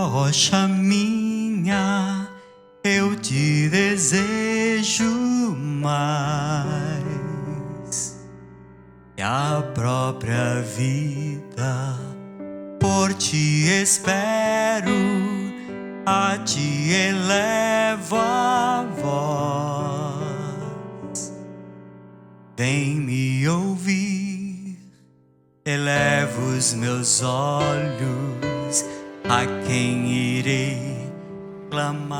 Rocha minha, eu te desejo mais que a própria vida. Por ti espero, a ti elevo a voz. Vem me ouvir, elevo os meus olhos, a quem irei clamar?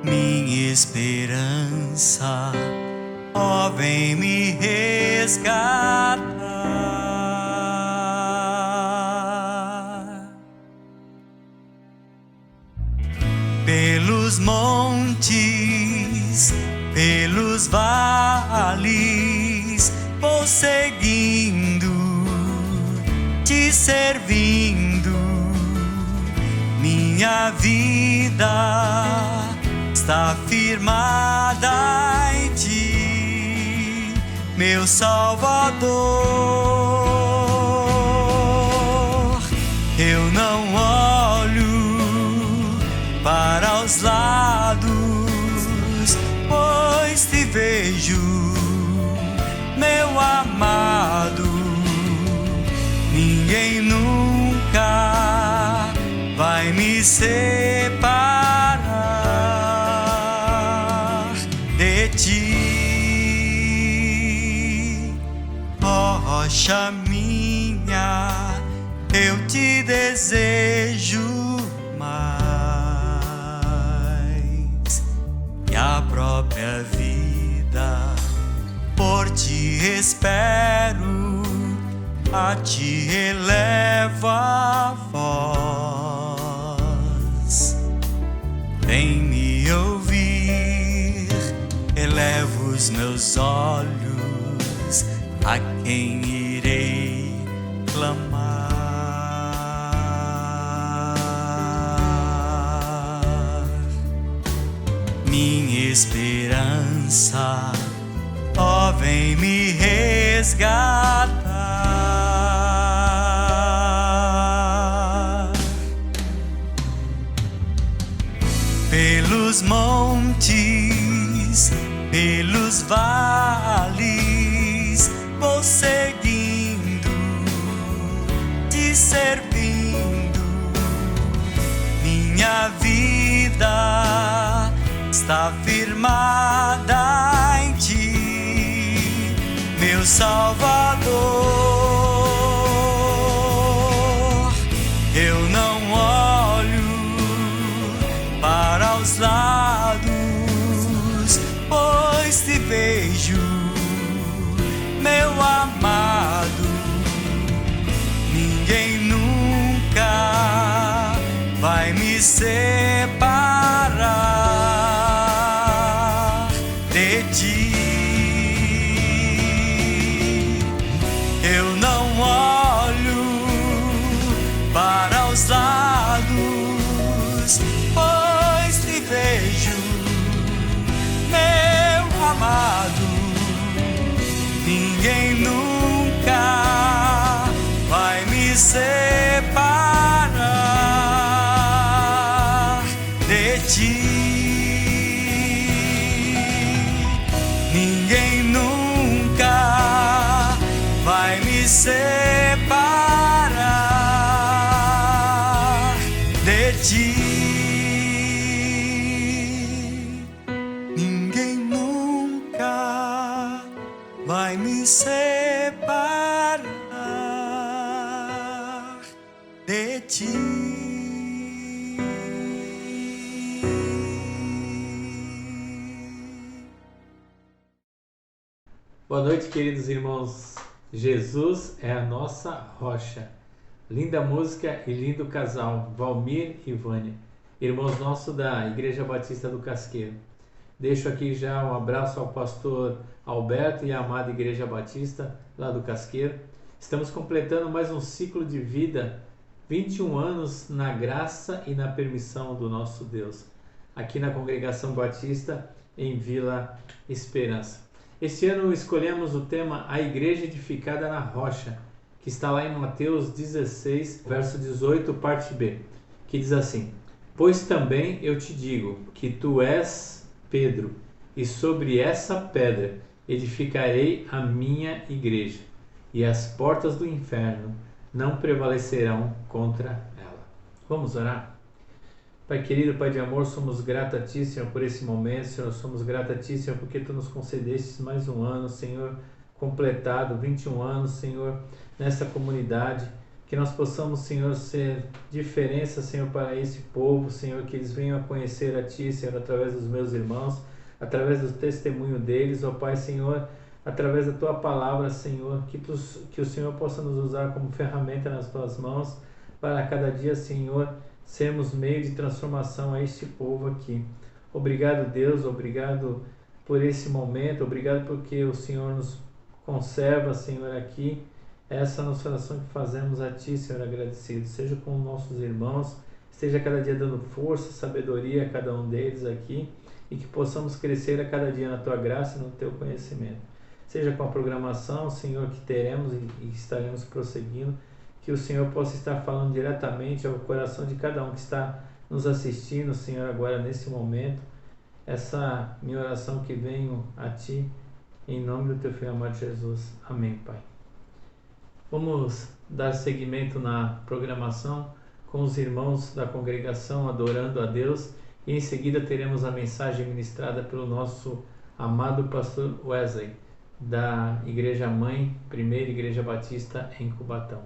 Minha esperança, ó, vem me resgatar. Pelos montes, pelos vales, vou seguindo, te servindo. Minha vida está firmada em ti, meu Salvador. Eu não olho para os lados, pois te vejo, meu amado. Ninguém nunca vai me separar de ti. Ó rocha minha, eu te desejo mais que a própria vida. Por ti espero, a ti elevo a voz. Vem me ouvir, elevo os meus olhos, a quem irei clamar. Minha esperança, ó, vem me resgatar. Pelos montes, pelos vales, vou seguindo, te servindo. Minha vida está firmada em ti, meu Salvador. Eu não olho para os lados, pois te vejo, meu amado. Ninguém nunca vai me separar de ti. Eu não olho para os lados, pois te vejo, meu amado. Ninguém nunca vai me separar de ti. Ninguém nunca vai me separar de ti. Ninguém nunca vai me separar de ti. Boa noite, queridos irmãos. Jesus é a nossa rocha. Linda música e lindo casal, Valmir e Vânia, irmãos nossos da Igreja Batista do Casqueiro. Deixo aqui já um abraço ao pastor Alberto e à amada Igreja Batista lá do Casqueiro. Estamos completando mais um ciclo de vida, 21 anos na graça e na permissão do nosso Deus, aqui na Congregação Batista em Vila Esperança. Este ano escolhemos o tema A Igreja Edificada na Rocha, que está lá em Mateus 16, verso 18, parte B, que diz assim: Pois também eu te digo que tu és Pedro, e sobre essa pedra edificarei a minha igreja, e as portas do inferno não prevalecerão contra ela. Vamos orar? Pai querido, Pai de amor, somos gratos a Ti, Senhor, por esse momento, Senhor, somos gratos a Ti, Senhor, porque Tu nos concedeste mais um ano, Senhor, completado, 21 anos, Senhor, nessa comunidade, que nós possamos, Senhor, ser diferença, Senhor, para esse povo, Senhor, que eles venham a conhecer a Ti, Senhor, através dos meus irmãos, através do testemunho deles, ó Pai, Senhor, através da Tua palavra, Senhor, que o Senhor possa nos usar como ferramenta nas Tuas mãos, para cada dia, Senhor, sermos meio de transformação a este povo aqui. Obrigado, Deus, obrigado por esse momento, obrigado porque o Senhor nos conserva, Senhor, aqui. Essa é a nossa oração que fazemos a Ti, Senhor, agradecido. Seja com nossos irmãos, esteja cada dia dando força, sabedoria a cada um deles aqui e que possamos crescer a cada dia na Tua graça e no Teu conhecimento. Seja com a programação, Senhor, que teremos e estaremos prosseguindo, que o Senhor possa estar falando diretamente ao coração de cada um que está nos assistindo, Senhor, agora nesse momento. Essa minha oração que venho a Ti, em nome do Teu Filho amado Jesus. Amém, Pai. Vamos dar seguimento na programação com os irmãos da congregação adorando a Deus e em seguida teremos a mensagem ministrada pelo nosso amado pastor Wesley, da Igreja Mãe, Primeira Igreja Batista em Cubatão.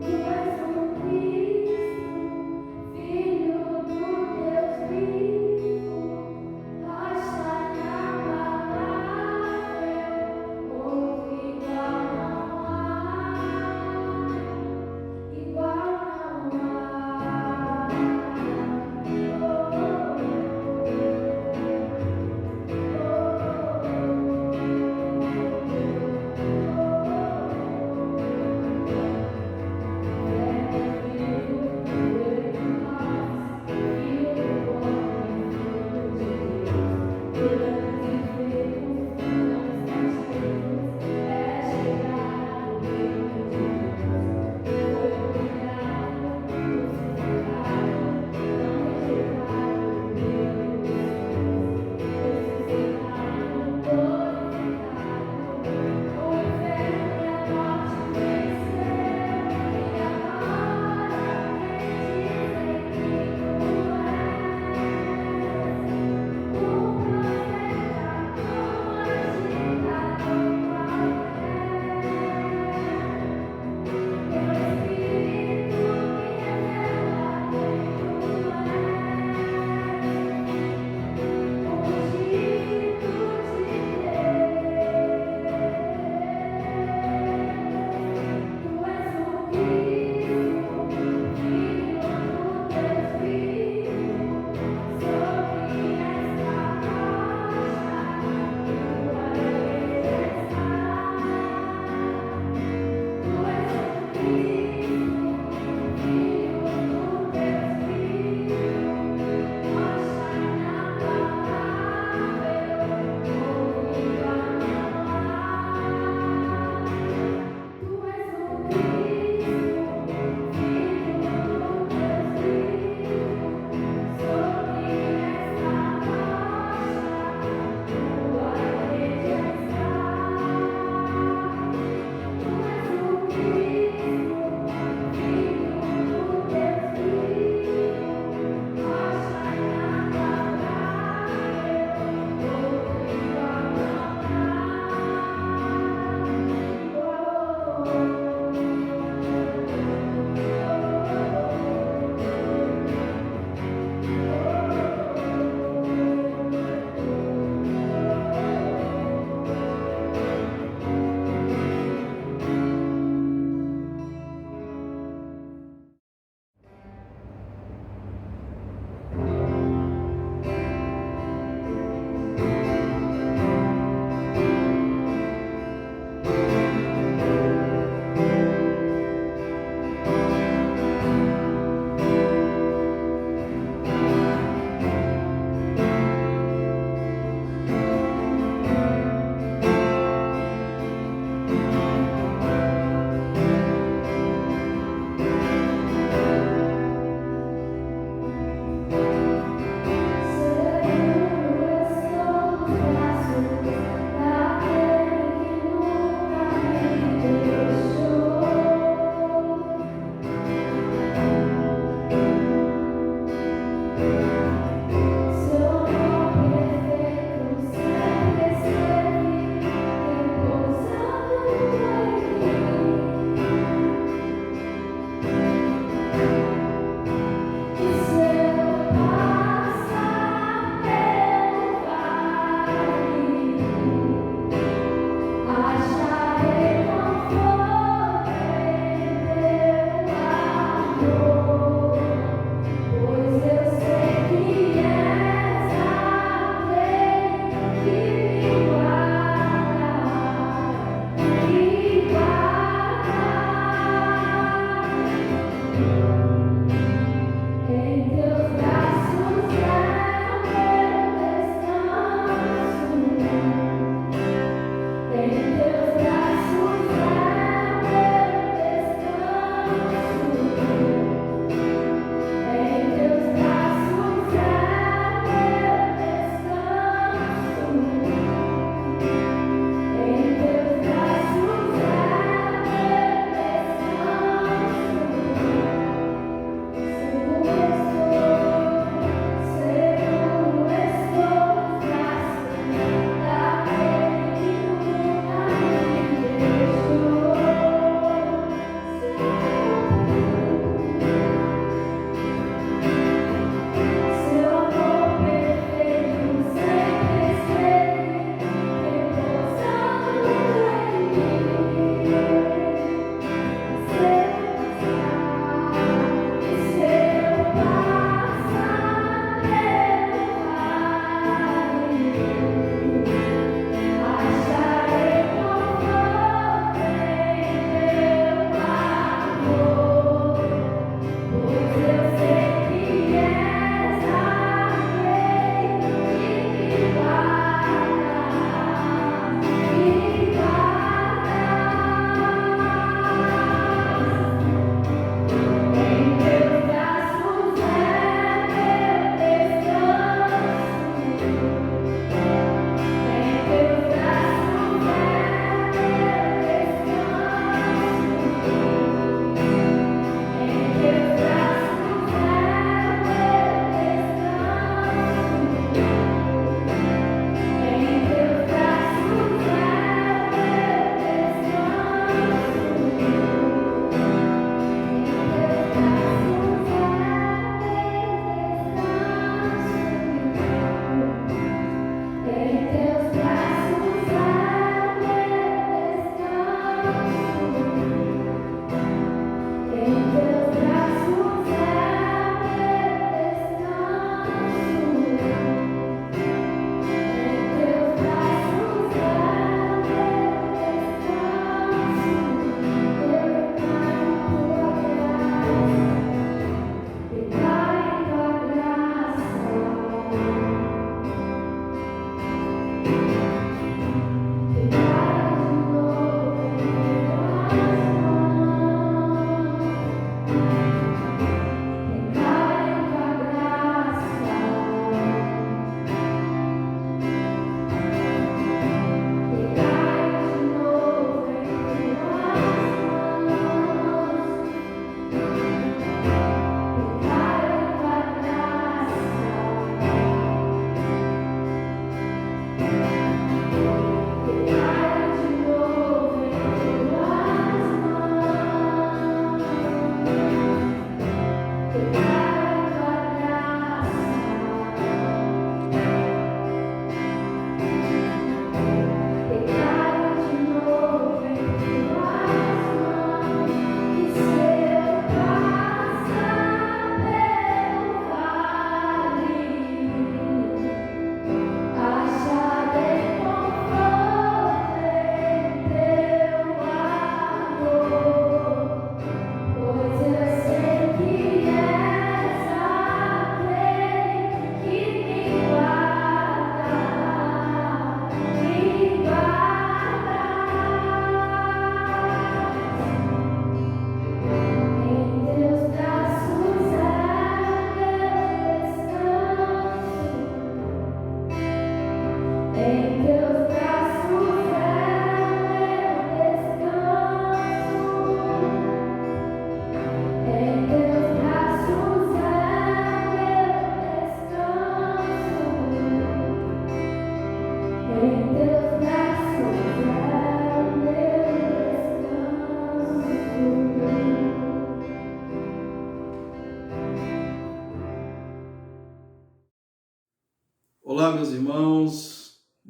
Tu és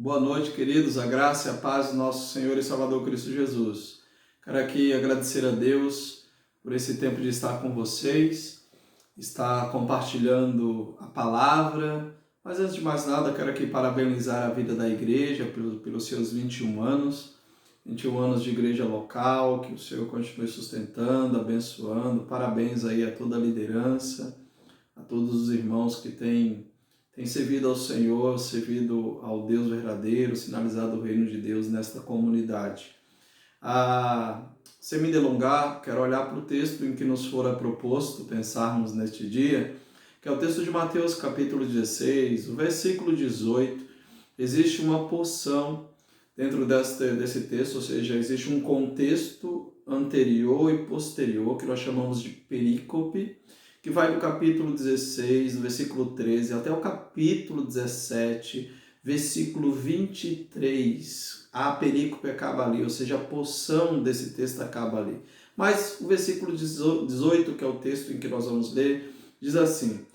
Boa noite, queridos, a graça e a paz do nosso Senhor e Salvador Cristo Jesus. Quero aqui agradecer a Deus por esse tempo de estar com vocês, estar compartilhando a palavra, mas antes de mais nada, quero aqui parabenizar a vida da igreja pelos seus 21 anos, 21 anos de igreja local, que o Senhor continue sustentando, abençoando. Parabéns aí a toda a liderança, a todos os irmãos que têm servido ao Senhor, servido ao Deus verdadeiro, sinalizado o reino de Deus nesta comunidade. Sem me delongar, quero olhar para o texto em que nos fora proposto pensarmos neste dia, que é o texto de Mateus capítulo 16, o versículo 18. Existe uma porção dentro desse texto, ou seja, existe um contexto anterior e posterior, que nós chamamos de perícope, que vai do capítulo 16, do versículo 13, até o capítulo 17, versículo 23. A perícope acaba ali, ou seja, a porção desse texto acaba ali. Mas o versículo 18, que é o texto em que nós vamos ler, diz assim: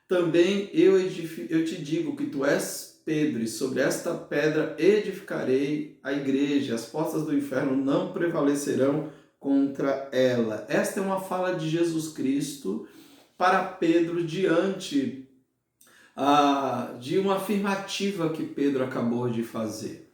também eu te digo que tu és Pedro, e sobre esta pedra edificarei a igreja, as portas do inferno não prevalecerão contra ela. Esta é uma fala de Jesus Cristo para Pedro diante de uma afirmativa que Pedro acabou de fazer.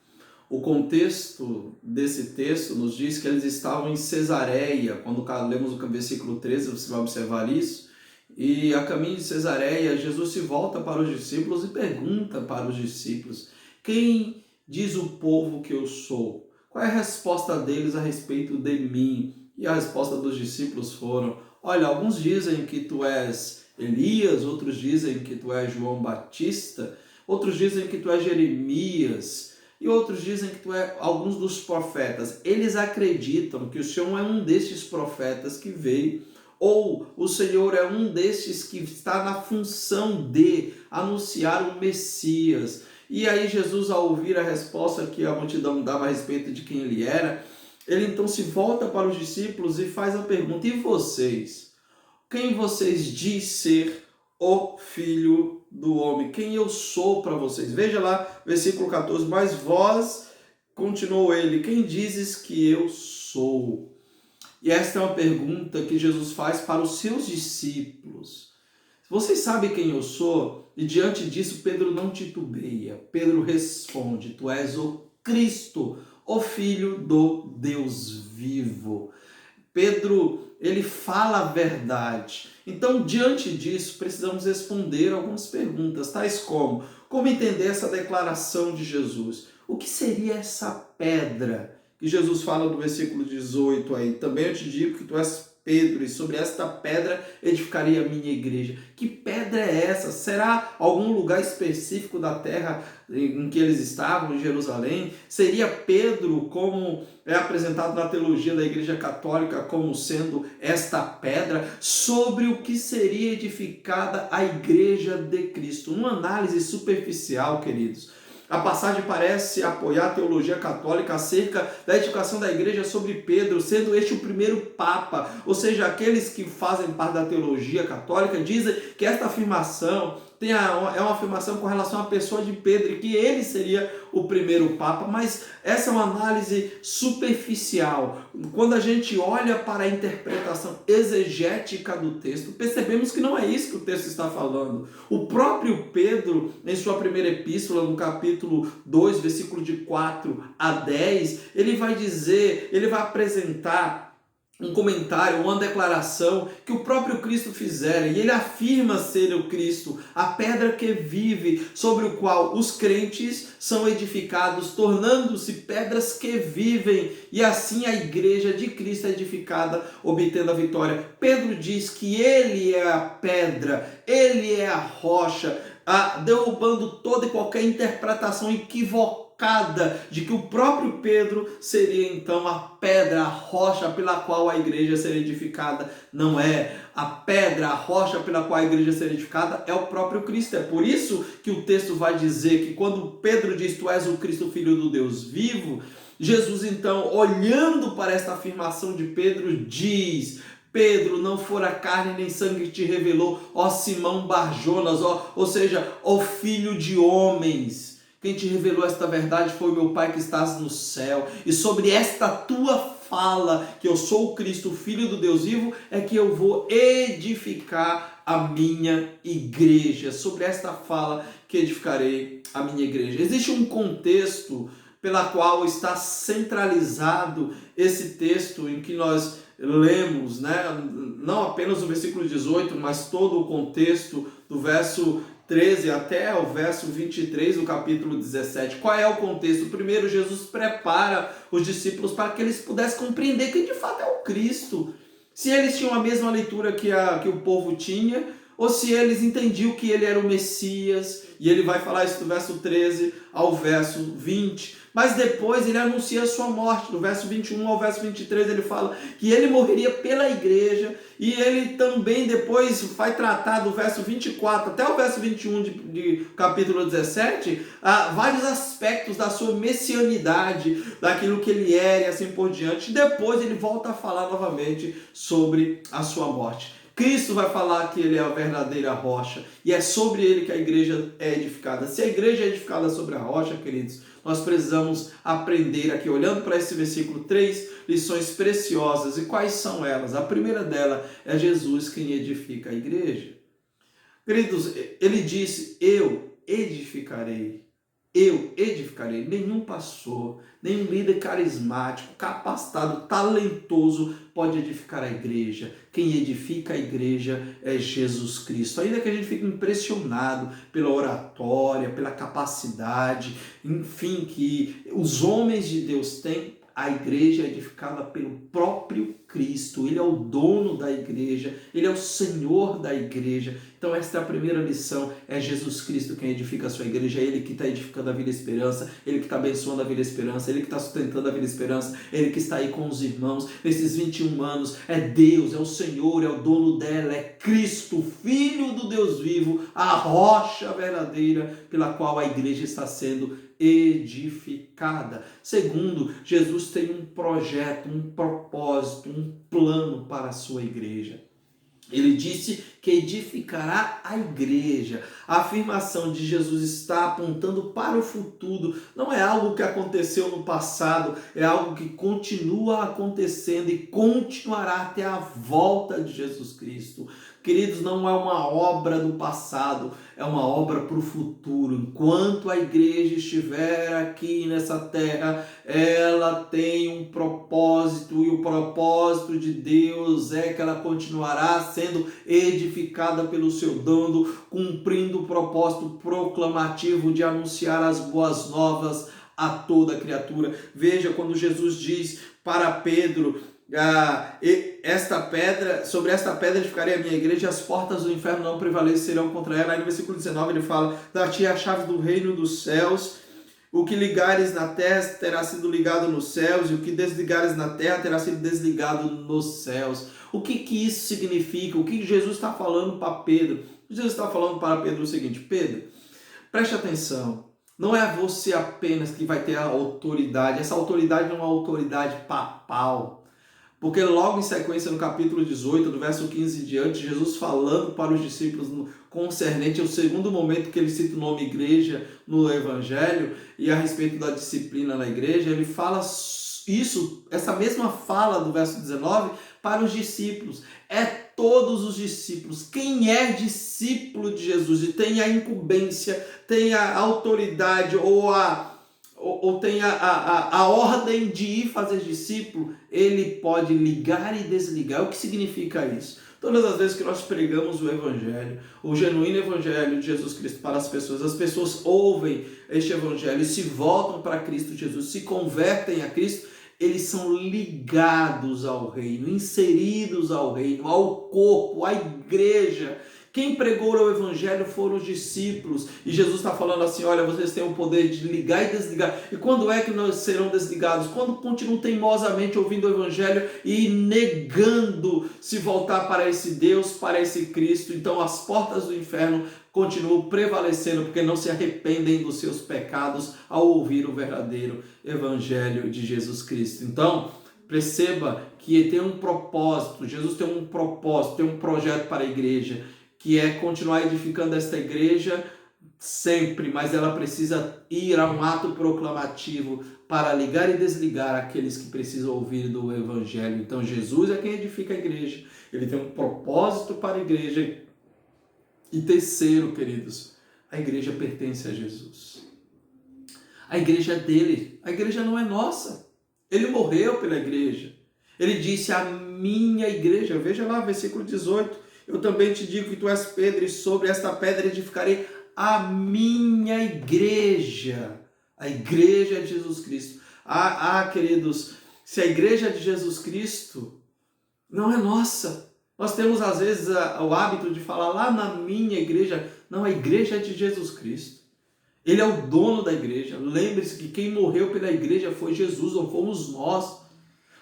O contexto desse texto nos diz que eles estavam em Cesareia. Quando lemos o versículo 13, você vai observar isso. E a caminho de Cesareia, Jesus se volta para os discípulos e pergunta para os discípulos: quem diz o povo que eu sou? Qual é a resposta deles a respeito de mim? E a resposta dos discípulos foram: olha, alguns dizem que tu és Elias, outros dizem que tu és João Batista, outros dizem que tu és Jeremias, e outros dizem que tu és alguns dos profetas. Eles acreditam que o Senhor é um destes profetas que veio, ou o Senhor é um destes que está na função de anunciar o Messias. E aí Jesus, ao ouvir a resposta que a multidão dava a respeito de quem ele era, ele então se volta para os discípulos e faz a pergunta: e vocês? Quem vocês diz ser o Filho do Homem? Quem eu sou para vocês? Veja lá, versículo 14. Mas vós, continuou ele, quem dizes que eu sou? E esta é uma pergunta que Jesus faz para os seus discípulos. Vocês sabem quem eu sou? E diante disso, Pedro não titubeia. Pedro responde: tu és o Cristo, o Filho do Deus vivo. Pedro, ele fala a verdade. Então, diante disso, precisamos responder algumas perguntas, tais como: como entender essa declaração de Jesus? O que seria essa pedra que Jesus fala no versículo 18 aí? Também eu te digo que tu és Pedro, e sobre esta pedra edificaria a minha igreja. Que pedra é essa? Será algum lugar específico da terra em que eles estavam, em Jerusalém? Seria Pedro, como é apresentado na teologia da Igreja Católica, como sendo esta pedra sobre o que seria edificada a igreja de Cristo? Uma análise superficial, queridos. A passagem parece apoiar a teologia católica acerca da edificação da igreja sobre Pedro, sendo este o primeiro papa. Ou seja, aqueles que fazem parte da teologia católica dizem que esta afirmação é uma afirmação com relação à pessoa de Pedro, e que ele seria o primeiro papa, mas essa é uma análise superficial. Quando a gente olha para a interpretação exegética do texto, percebemos que não é isso que o texto está falando. O próprio Pedro, em sua primeira epístola, no capítulo 2, versículo de 4 a 10, ele vai apresentar um comentário, uma declaração que o próprio Cristo fizera, e ele afirma ser o Cristo, a pedra que vive, sobre o qual os crentes são edificados, tornando-se pedras que vivem, e assim a igreja de Cristo é edificada, obtendo a vitória. Pedro diz que ele é a pedra, ele é a rocha, derrubando toda e qualquer interpretação equivocada de que o próprio Pedro seria então a pedra, a rocha pela qual a igreja seria edificada. Não é. A pedra, a rocha pela qual a igreja seria edificada é o próprio Cristo. É por isso que o texto vai dizer que quando Pedro diz: tu és o Cristo, Filho do Deus vivo, Jesus então, olhando para esta afirmação de Pedro, diz: Pedro, não fora carne nem sangue que te revelou, ó Simão Barjonas, ou seja, ó filho de homens. Quem te revelou esta verdade foi o meu Pai que estás no céu. E sobre esta tua fala, que eu sou o Cristo, Filho do Deus vivo, é que eu vou edificar a minha igreja. Sobre esta fala que edificarei a minha igreja. Existe um contexto pela qual está centralizado esse texto em que nós lemos, né? Não apenas o versículo 18, mas todo o contexto do verso 13 até o verso 23 do capítulo 17. Qual é o contexto? Primeiro, Jesus prepara os discípulos para que eles pudessem compreender que de fato é o Cristo. Se eles tinham a mesma leitura que o povo tinha, ou se eles entendiam que ele era o Messias, e ele vai falar isso do verso 13 ao verso 20. Mas depois ele anuncia a sua morte. Do verso 21 ao verso 23 ele fala que ele morreria pela igreja, e ele também depois vai tratar do verso 24 até o verso 21 de capítulo 17, vários aspectos da sua messianidade, daquilo que ele era e assim por diante. Depois ele volta a falar novamente sobre a sua morte. Cristo vai falar que ele é a verdadeira rocha, e é sobre ele que a igreja é edificada. Se a igreja é edificada sobre a rocha, queridos, nós precisamos aprender aqui, olhando para esse versículo, 3 lições preciosas. E quais são elas? A primeira dela é Jesus quem edifica a igreja. Queridos, ele disse, eu edificarei. Nenhum pastor, nenhum líder carismático, capacitado, talentoso pode edificar a igreja. Quem edifica a igreja é Jesus Cristo. Ainda que a gente fique impressionado pela oratória, pela capacidade, enfim, que os homens de Deus têm, a igreja é edificada pelo próprio Cristo. Ele é o dono da igreja, ele é o Senhor da igreja. Então esta é a primeira lição, é Jesus Cristo quem edifica a sua igreja, é ele que está edificando a Vila Esperança, ele que está abençoando a Vila Esperança, ele que está sustentando a Vila Esperança, ele que está aí com os irmãos nesses 21 anos, é Deus, é o Senhor, é o dono dela, é Cristo, Filho do Deus vivo, a rocha verdadeira pela qual a igreja está sendo edificada. Segundo, Jesus tem um projeto, um propósito, um plano para a sua igreja. Ele disse que edificará a igreja. A afirmação de Jesus está apontando para o futuro. Não é algo que aconteceu no passado, é algo que continua acontecendo e continuará até a volta de Jesus Cristo. Queridos, não é uma obra do passado, é uma obra para o futuro. Enquanto a igreja estiver aqui nessa terra, ela tem um propósito, e o propósito de Deus é que ela continuará sendo edificada pelo seu dono, cumprindo o propósito proclamativo de anunciar as boas novas a toda criatura. Veja quando Jesus diz para Pedro, sobre esta pedra edificarei a minha igreja, e as portas do inferno não prevalecerão contra ela. Aí no versículo 19 ele fala, dar-te a chave do reino dos céus, o que ligares na terra terá sido ligado nos céus, e o que desligares na terra terá sido desligado nos céus. O que isso significa? O que Jesus está falando para Pedro? Jesus está falando para Pedro o seguinte, Pedro, preste atenção, não é você apenas que vai ter a autoridade, essa autoridade não é uma autoridade papal, porque logo em sequência no capítulo 18, do verso 15 em diante, Jesus falando para os discípulos concernente ao segundo momento que ele cita o nome igreja no evangelho e a respeito da disciplina na igreja, ele fala isso, essa mesma fala do verso 19 para os discípulos. É todos os discípulos. Quem é discípulo de Jesus e tem a incumbência, tem a autoridade ou tem a ordem de ir fazer discípulo, ele pode ligar e desligar. O que significa isso? Todas as vezes que nós pregamos o evangelho, o genuíno evangelho de Jesus Cristo para as pessoas ouvem este evangelho e se voltam para Cristo Jesus, se convertem a Cristo, eles são ligados ao reino, inseridos ao reino, ao corpo, à igreja. Quem pregou o evangelho foram os discípulos. E Jesus está falando assim, olha, vocês têm o poder de ligar e desligar. E quando é que nós serão desligados? Quando continuam teimosamente ouvindo o evangelho e negando se voltar para esse Deus, para esse Cristo. Então as portas do inferno continuam prevalecendo porque não se arrependem dos seus pecados ao ouvir o verdadeiro evangelho de Jesus Cristo. Então, perceba que tem um propósito. Jesus tem um propósito, tem um projeto para a igreja, que é continuar edificando esta igreja sempre, mas ela precisa ir a um ato proclamativo para ligar e desligar aqueles que precisam ouvir do Evangelho. Então Jesus é quem edifica a igreja, ele tem um propósito para a igreja. E terceiro, queridos, a igreja pertence a Jesus. A igreja é dele, a igreja não é nossa. Ele morreu pela igreja. Ele disse, a minha igreja, veja lá, versículo 18, eu também te digo que tu és Pedro, e sobre esta pedra edificarei a minha igreja. A igreja de Jesus Cristo. Queridos, se a igreja de Jesus Cristo não é nossa, nós temos às vezes o hábito de falar lá na minha igreja. Não, a igreja é de Jesus Cristo. Ele é o dono da igreja. Lembre-se que quem morreu pela igreja foi Jesus, não fomos nós.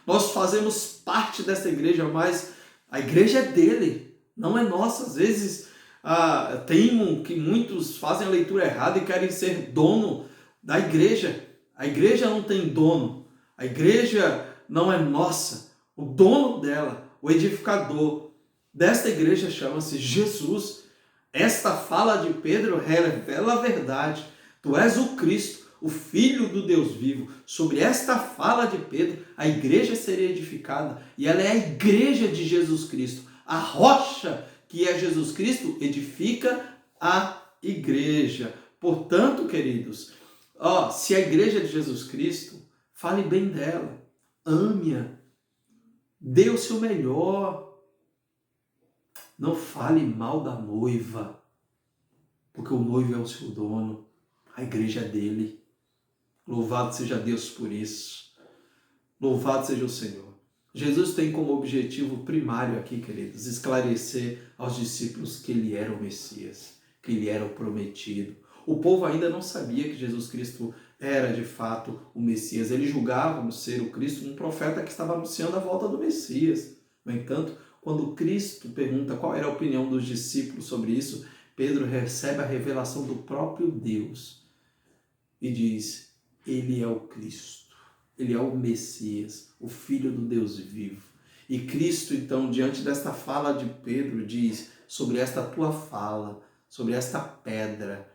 Nós fazemos parte dessa igreja, mas a igreja é dele, não é nossa. Às vezes teimam que muitos fazem a leitura errada e querem ser dono da igreja. A igreja não tem dono. A igreja não é nossa. O dono dela, o edificador desta igreja chama-se Jesus. Esta fala de Pedro revela a verdade. Tu és o Cristo, o Filho do Deus vivo. Sobre esta fala de Pedro, a igreja seria edificada. E ela é a igreja de Jesus Cristo. A rocha que é Jesus Cristo edifica a igreja. Portanto, queridos, se a igreja de Jesus Cristo, fale bem dela. Ame-a. Dê o seu melhor. Não fale mal da noiva, porque o noivo é o seu dono, a igreja é dele. Louvado seja Deus por isso. Louvado seja o Senhor. Jesus tem como objetivo primário aqui, queridos, esclarecer aos discípulos que ele era o Messias, que ele era o prometido. O povo ainda não sabia que Jesus Cristo era de fato o Messias. Eles julgavam ser o Cristo um profeta que estava anunciando a volta do Messias. No entanto, quando Cristo pergunta qual era a opinião dos discípulos sobre isso, Pedro recebe a revelação do próprio Deus e diz, ele é o Cristo, ele é o Messias, o Filho do Deus vivo. E Cristo, então, diante desta fala de Pedro, diz, sobre esta tua fala, sobre esta pedra,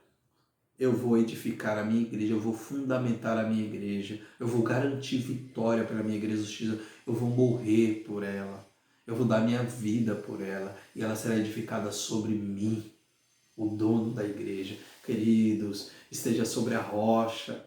eu vou edificar a minha igreja, eu vou fundamentar a minha igreja, eu vou garantir vitória pela minha igreja, eu vou morrer por ela. Eu vou dar minha vida por ela e ela será edificada sobre mim, o dono da igreja. Queridos, esteja sobre a rocha.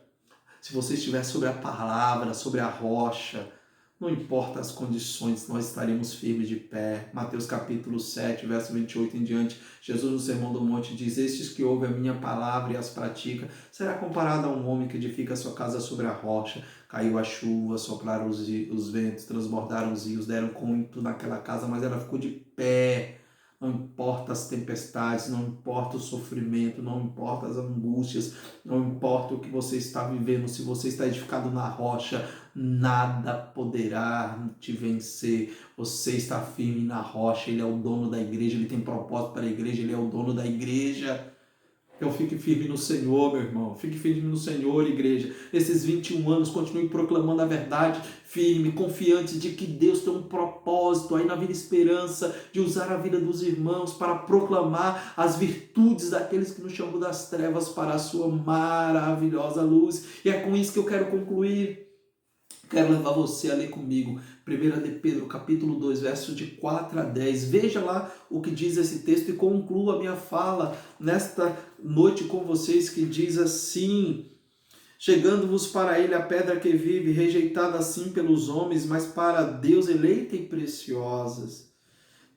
Se você estiver sobre a palavra, sobre a rocha, não importa as condições, nós estaremos firmes de pé. Mateus capítulo 7, verso 28 em diante, Jesus no Sermão do Monte diz, estes que ouvem a minha palavra e as praticam, será comparado a um homem que edifica sua casa sobre a rocha. Caiu a chuva, sopraram os ventos, transbordaram os rios, deram conto naquela casa, mas ela ficou de pé. Não importa as tempestades, não importa o sofrimento, não importa as angústias, não importa o que você está vivendo, se você está edificado na rocha, nada poderá te vencer. Você está firme na rocha, ele é o dono da igreja, ele tem propósito para a igreja, ele é o dono da igreja. Então fique firme no Senhor, meu irmão. Fique firme no Senhor, igreja. Nesses 21 anos, continue proclamando a verdade, firme, confiante de que Deus tem um propósito aí na vida esperança, de usar a vida dos irmãos para proclamar as virtudes daqueles que nos chamam das trevas para a sua maravilhosa luz. E é com isso que eu quero concluir. Quero levar você a ler comigo 1 de Pedro, capítulo 2, versos de 4 a 10. Veja lá o que diz esse texto e concluo a minha fala nesta noite com vocês, que diz assim, chegando-vos para ele a pedra que vive, rejeitada assim pelos homens, mas para Deus eleita e preciosas.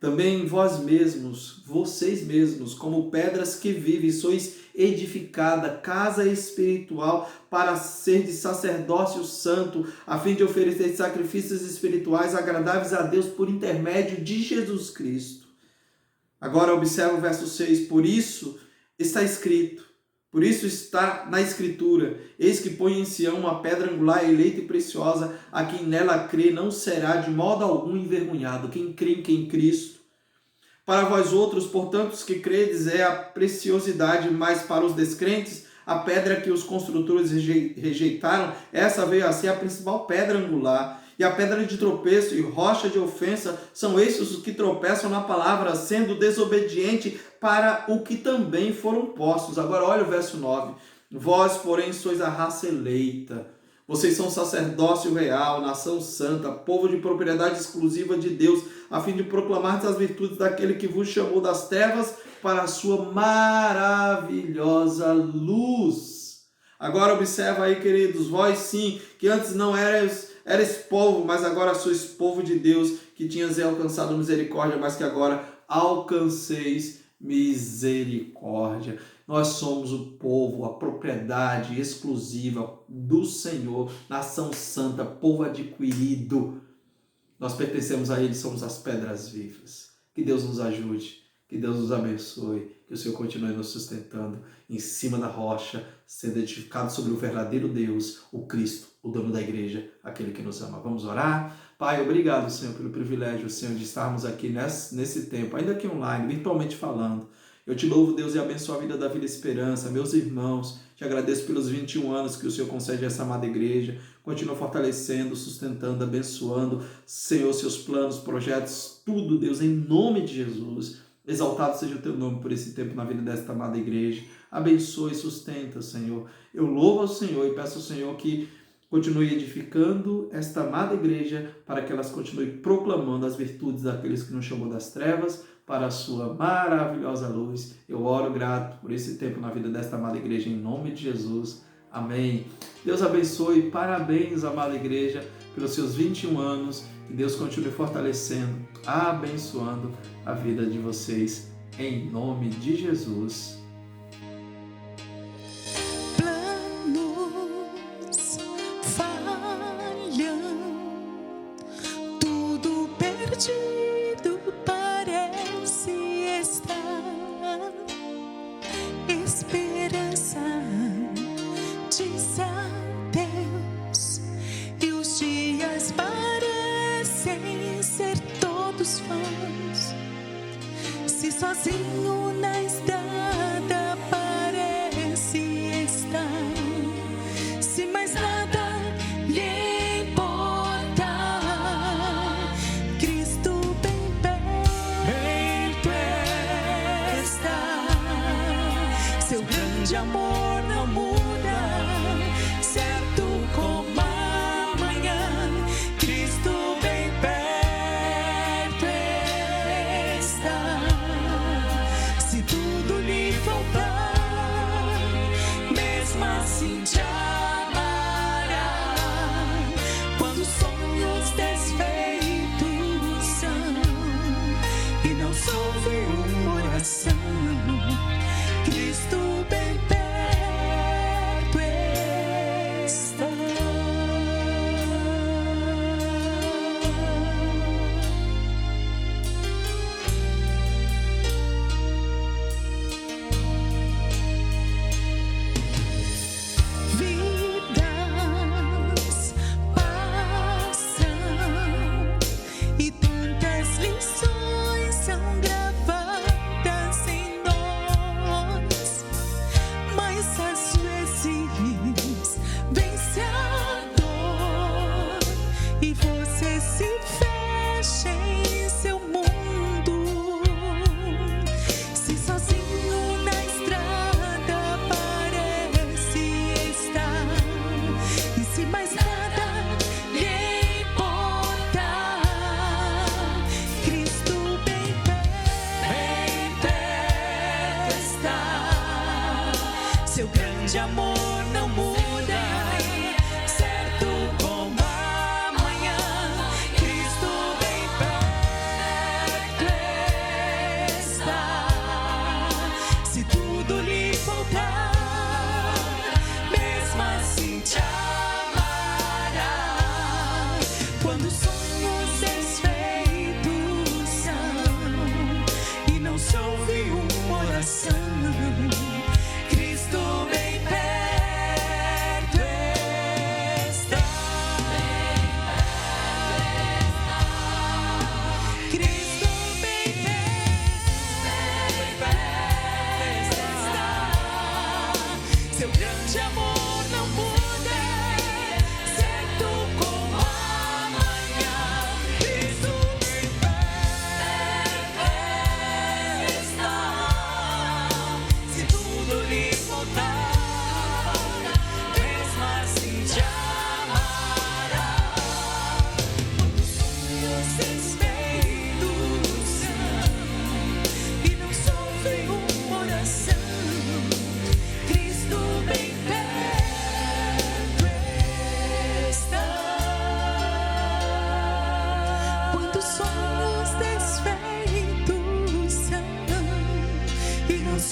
Também vós mesmos, vocês mesmos, como pedras que vivem, sois edificada, casa espiritual, para ser de sacerdócio santo, a fim de oferecer sacrifícios espirituais agradáveis a Deus por intermédio de Jesus Cristo. Agora observa o verso 6, por isso está escrito, por isso está na Escritura, eis que põe em Sião uma pedra angular, eleita e preciosa, a quem nela crê não será de modo algum envergonhado. Quem crê em Cristo. Para vós outros, portanto, os que credes é a preciosidade, mas para os descrentes, a pedra que os construtores rejeitaram, essa veio a ser a principal pedra angular, E a pedra de tropeço e rocha de ofensa são esses os que tropeçam na palavra, sendo desobediente para o que também foram postos. Agora olha o verso 9. Vós, porém, sois a raça eleita. Vocês são sacerdócio real, nação santa, povo de propriedade exclusiva de Deus, a fim de proclamar as virtudes daquele que vos chamou das trevas para a sua maravilhosa luz. Agora observa aí, queridos, vós sim, que antes não erais povo, mas agora sois povo de Deus, que tinhas alcançado misericórdia, mas que agora alcanceis misericórdia. Nós somos o povo, a propriedade exclusiva do Senhor, nação santa, povo adquirido. Nós pertencemos a Ele, somos as pedras vivas. Que Deus nos ajude, que Deus nos abençoe, que o Senhor continue nos sustentando em cima da rocha, sendo edificado sobre o verdadeiro Deus, o Cristo, o dono da igreja, aquele que nos ama. Vamos orar? Pai, obrigado, Senhor, pelo privilégio, Senhor, de estarmos aqui nesse tempo, ainda que online, virtualmente falando. Eu te louvo, Deus, e abençoo a vida da Vida Esperança, meus irmãos. Te agradeço pelos 21 anos que o Senhor concede a essa amada igreja. Continua fortalecendo, sustentando, abençoando, Senhor, seus planos, projetos, tudo, Deus, em nome de Jesus. Exaltado seja o teu nome por esse tempo na vida desta amada igreja. Abençoa e sustenta, Senhor. Eu louvo ao Senhor e peço ao Senhor que continue edificando esta amada igreja para que elas continuem proclamando as virtudes daqueles que nos chamou das trevas para a sua maravilhosa luz. Eu oro grato por esse tempo na vida desta amada igreja, em nome de Jesus. Amém. Deus abençoe. Parabéns, amada igreja, pelos seus 21 anos. Que Deus continue fortalecendo, abençoando a vida de vocês, em nome de Jesus. Planos falham, tudo perdido parece estar. Esperança diz adeus e os dias parecem ser todos vãos. Se sozinho na estrada parece estar, se mais nada lhe importa, Cristo bem perto está. Seu grande amor não muda, certo como amanhã. Cristo bem perto está. Se tudo lhe faltar, mesmo assim te amará. Quando os sonhos desfeitos são e não soube uma oração, Cristo bem perto está. Vidas passam e tantas lições são gravadas em nós.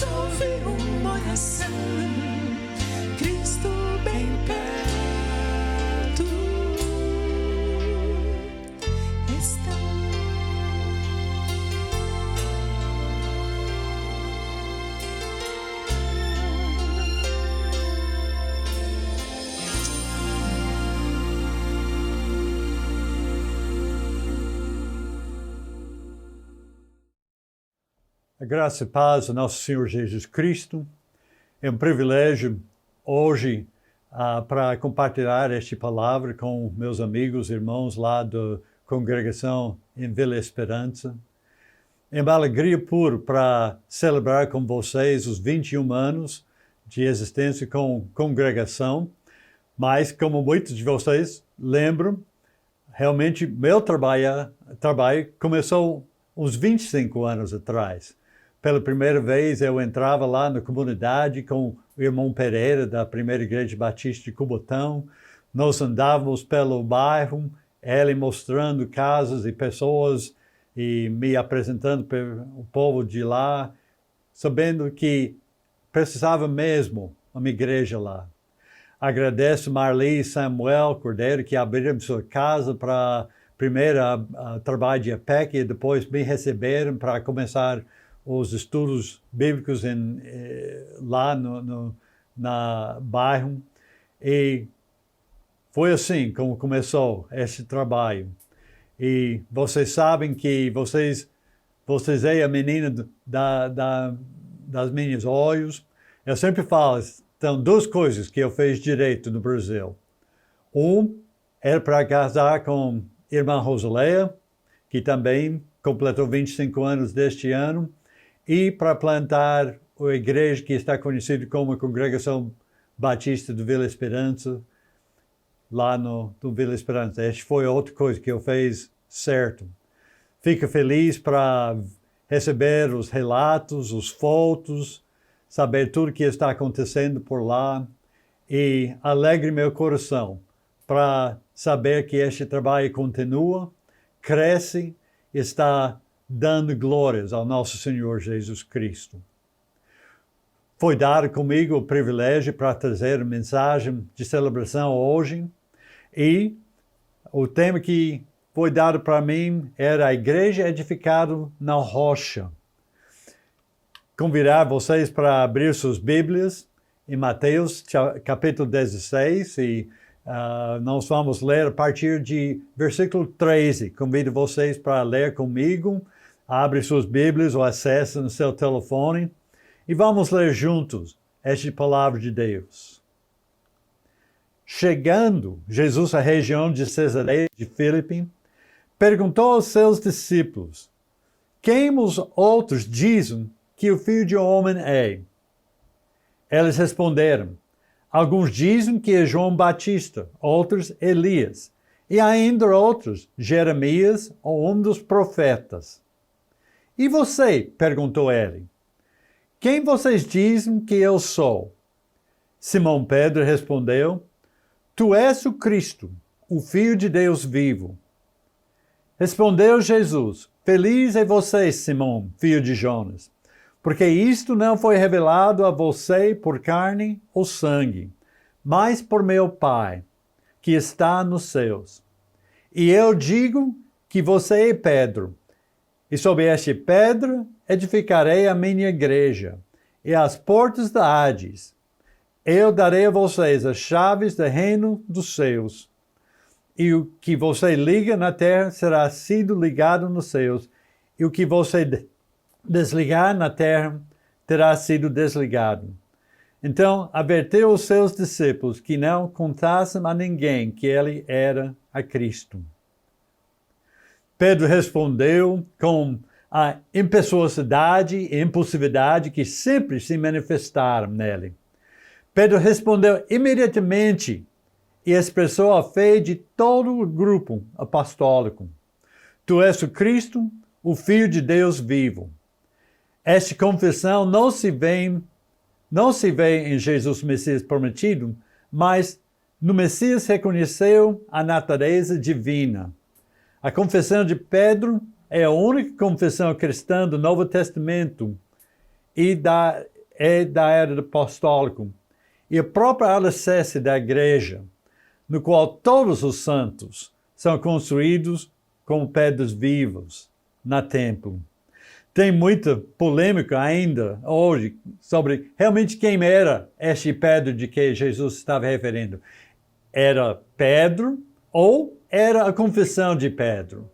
ouve uma oração, Cristo bem perto está. A graça e paz do nosso Senhor Jesus Cristo. É um privilégio hoje para compartilhar esta palavra com meus amigos, irmãos lá da congregação em Vila Esperança. É uma alegria pura para celebrar com vocês os 21 anos de existência com congregação. Mas, como muitos de vocês lembram, realmente meu trabalho começou uns 25 anos atrás. Pela primeira vez eu entrava lá na comunidade com o irmão Pereira da Primeira Igreja Batista de Cubatão. Nós andávamos pelo bairro, ele mostrando casas e pessoas e me apresentando para o povo de lá, sabendo que precisava mesmo uma igreja lá. Agradeço Marli e Samuel Cordeiro que abriram sua casa para primeiro trabalho de APEC e depois me receberam para começar os estudos bíblicos lá na bairro. E foi assim como começou esse trabalho. E vocês sabem que vocês é a menina das minhas olhos. Eu sempre falo, então, duas coisas que eu fiz direito no Brasil. Era para casar com a irmã Rosaleia, que também completou 25 anos deste ano, e para plantar a igreja que está conhecida como a Congregação Batista do Vila Esperança, lá no Vila Esperança. Esta foi outra coisa que eu fiz certo. Fico feliz para receber os relatos, os fotos, saber tudo o que está acontecendo por lá e alegre meu coração para saber que este trabalho continua, cresce e está dando glórias ao nosso Senhor Jesus Cristo. Foi dado comigo o privilégio para trazer a mensagem de celebração hoje e o tema que foi dado para mim era a igreja edificada na rocha. Convidar vocês para abrir suas Bíblias em Mateus capítulo 16 e nós vamos ler a partir de versículo 13. Convido vocês para ler comigo. Abre suas Bíblias ou acesse no seu telefone e vamos ler juntos esta palavra de Deus. Chegando Jesus à região de Cesareia de Filipe, perguntou aos seus discípulos: quem os outros dizem que o Filho do Homem é? Eles responderam: alguns dizem que é João Batista, outros Elias, e ainda outros Jeremias ou um dos profetas. E você? Perguntou ele. Quem vocês dizem que eu sou? Simão Pedro respondeu: tu és o Cristo, o Filho de Deus vivo. Respondeu Jesus: feliz é você, Simão, filho de Jonas, porque isto não foi revelado a você por carne ou sangue, mas por meu Pai, que está nos céus. E eu digo que você é Pedro, e sobre esta pedra edificarei a minha igreja, e as portas da Hades. Eu darei a vocês as chaves do reino dos céus. E o que você liga na terra será sido ligado nos céus, e o que você desligar na terra terá sido desligado. Então, adverteu os seus discípulos que não contassem a ninguém que ele era a Cristo. Pedro respondeu com a impetuosidade e impulsividade que sempre se manifestaram nele. Pedro respondeu imediatamente e expressou a fé de todo o grupo apostólico. Tu és o Cristo, o Filho de Deus vivo. Esta confissão não se vê em Jesus Messias prometido, mas no Messias reconheceu a natureza divina. A confissão de Pedro é a única confissão cristã do Novo Testamento e é da era apostólica e a própria alicerce da igreja, no qual todos os santos são construídos como pedras vivas na templo. Tem muita polêmica ainda hoje sobre realmente quem era este Pedro de que Jesus estava referindo. Era Pedro ou era a confissão de Pedro?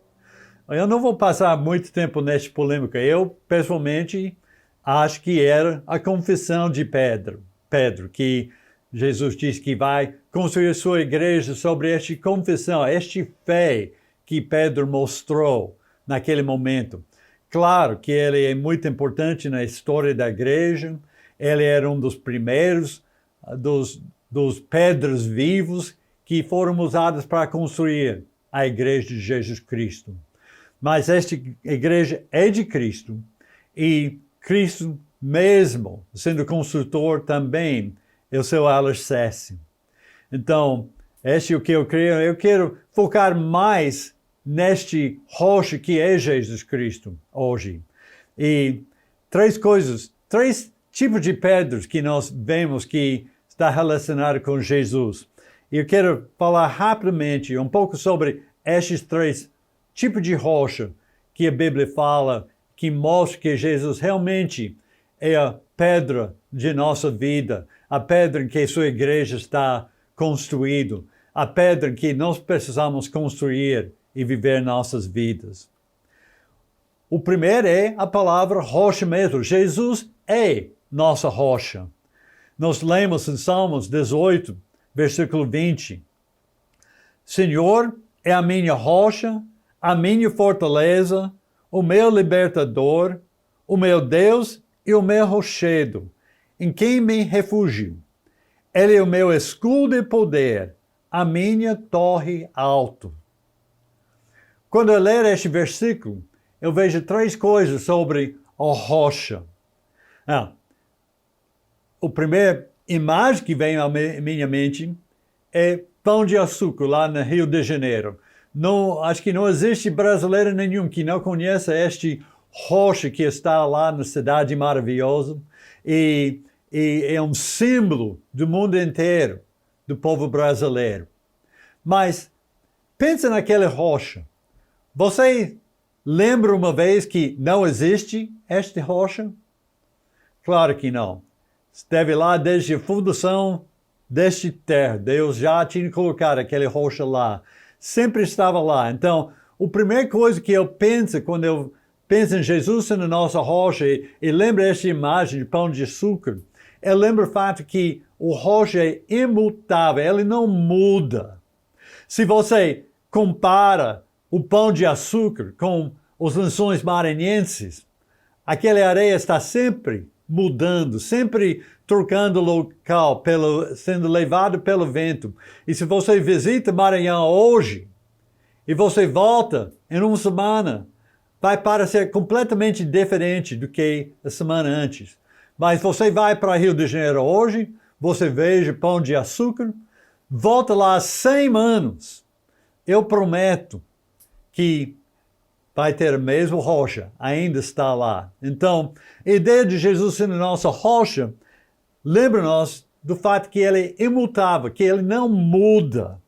Eu não vou passar muito tempo nesta polêmica. Eu, pessoalmente, acho que era a confissão de Pedro. Pedro, que Jesus disse que vai construir sua igreja sobre esta confissão, esta fé que Pedro mostrou naquele momento. Claro que ele é muito importante na história da igreja, ele era um dos primeiros dos pedras vivos que foram usadas para construir a igreja de Jesus Cristo. Mas esta igreja é de Cristo e Cristo mesmo, sendo construtor também, é o seu alicerce. Então, este é o que eu creio. Eu quero focar mais neste rocha que é Jesus Cristo hoje. E três tipos de pedras que nós vemos que está relacionado com Jesus. E eu quero falar rapidamente um pouco sobre estes três tipos de rocha que a Bíblia fala, que mostra que Jesus realmente é a pedra de nossa vida, a pedra em que sua igreja está construída, a pedra em que nós precisamos construir e viver nossas vidas. O primeiro é a palavra rocha mesmo. Jesus é nossa rocha. Nós lemos em Salmos 18, versículo 20. Senhor é a minha rocha, a minha fortaleza, o meu libertador, o meu Deus e o meu rochedo, em quem me refugio. Ele é o meu escudo e poder, a minha torre alta. Quando eu ler este versículo, eu vejo três coisas sobre a rocha. A primeira imagem que vem à minha mente é Pão de Açúcar, lá no Rio de Janeiro. Acho que não existe brasileiro nenhum que não conheça este rocha que está lá na cidade maravilhosa e é um símbolo do mundo inteiro, do povo brasileiro. Mas pensa naquela rocha. Você lembra uma vez que não existe esta rocha? Claro que não. Esteve lá desde a fundação deste terra. Deus já tinha colocado aquela rocha lá. Sempre estava lá. Então, a primeira coisa que eu penso quando eu penso em Jesus sendo nossa rocha e lembro esta imagem de pão de açúcar, eu lembro o fato que o rocha é imutável, ele não muda. Se você compara o pão de açúcar com os lençóis maranhenses, aquela areia está sempre mudando, sempre trocando local, sendo levado pelo vento. E se você visita Maranhão hoje, e você volta em uma semana, vai parecer completamente diferente do que a semana antes. Mas você vai para Rio de Janeiro hoje, você veja Pão de Açúcar, volta lá há 100 anos. Eu prometo que vai ter a mesma rocha, ainda está lá. Então, a ideia de Jesus sendo nossa rocha, lembra-nos do fato que ele é imutável, que ele não muda.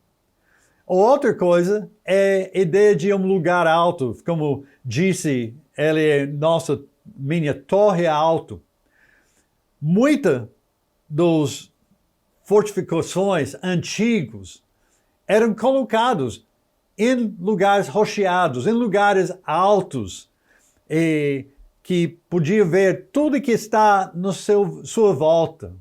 Outra coisa é a ideia de um lugar alto, como disse, ele é minha torre alta. Muitas das fortificações antigas eram colocados em lugares rocheados, em lugares altos, e que podia ver tudo que está na sua volta.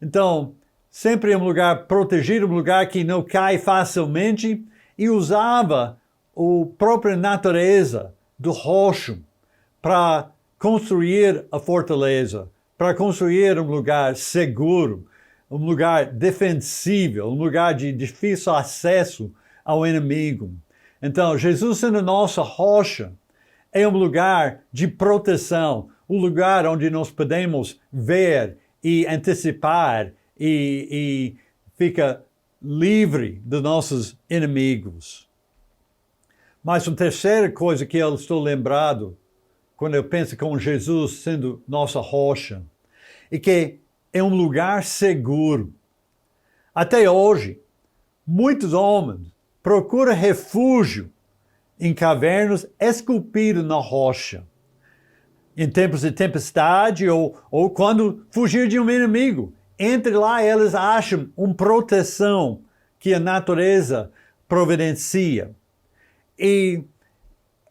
Então, sempre um lugar protegido, um lugar que não cai facilmente, e usava a própria natureza do rocho para construir a fortaleza, para construir um lugar seguro, um lugar defensível, um lugar de difícil acesso ao inimigo. Então, Jesus sendo nossa rocha, é um lugar de proteção, um lugar onde nós podemos ver e antecipar e fica livre dos nossos inimigos. Mas uma terceira coisa que eu estou lembrado quando eu penso com Jesus sendo nossa rocha e que é um lugar seguro. Até hoje, muitos homens procuram refúgio em cavernas esculpidas na rocha. Em tempos de tempestade ou quando fugir de um inimigo. Entre lá, eles acham uma proteção que a natureza providencia. E